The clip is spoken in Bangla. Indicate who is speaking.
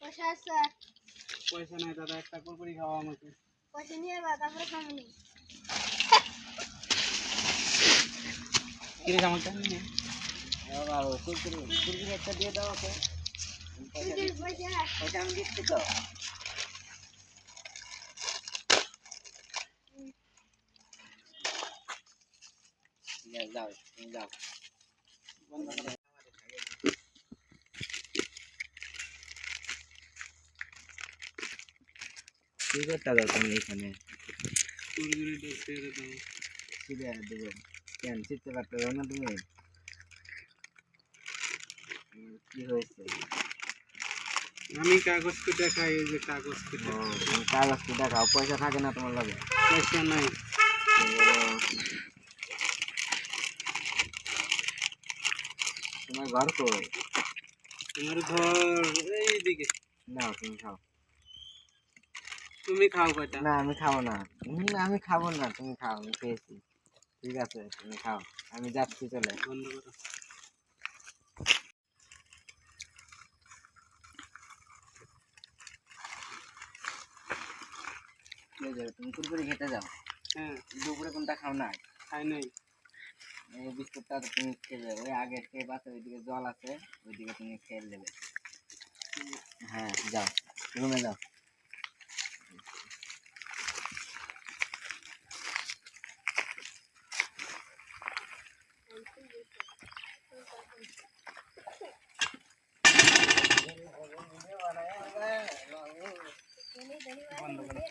Speaker 1: পয়সা আছে?
Speaker 2: পয়সা নাই দাদা, একটা কুরকুরি খাওয়া আমাকে।
Speaker 1: পয়সা নিয়ে বা তারপরে খামনি।
Speaker 2: কিরে আমাকে নিয়ে
Speaker 3: বাবা কুরকুরি কুরকুরি একটা দিয়ে দাও ওকে।
Speaker 1: পয়সা
Speaker 3: পয়সা আমি দিচ্ছি তো। যাও তুমি যাও।
Speaker 2: বন্ধ করো।
Speaker 3: কি করতে দাও তুমি এখানে?
Speaker 2: কুরকুরিটা ছেড়ে দাও।
Speaker 3: সিরিয়াল দেবো কেন শিখতে পারতে দাও না তুমি? কি হয়েছে?
Speaker 2: আমি কাগজ কেটে খাই, এই যে কাগজ কেটে।
Speaker 3: তুমি কাগজ কি দেখাও, পয়সা থাকে না তোমার লাগে?
Speaker 2: পয়সা নাই।
Speaker 3: তোমার ঘর কই?
Speaker 2: আমার ঘর এইদিকে।
Speaker 3: নাও তুমি খাও।
Speaker 2: তুমি খাও কয়টা?
Speaker 3: না আমি খাবো না। আমি খাবো না, তুমি খাও, আমি খেয়েছি। ঠিক আছে তুমি খাও, আমি যাচ্ছি চলে।
Speaker 2: বন্ধ করো।
Speaker 3: তুমি কুরকুরি খেতে যাও?
Speaker 2: হ্যাঁ,
Speaker 3: দুপুরে কোনটা খাও না?
Speaker 2: খাই নাই।
Speaker 3: এই বিস্কুটটা তো তুমি খেয়ে যাবে, ওই আগে খেয়ে পাচ্ছে, ওইদিকে জল আছে, ওইদিকে তুমি খেয়ে নেবে। হ্যাঁ যাও, রুমে যাও।
Speaker 2: বন্ধ করো।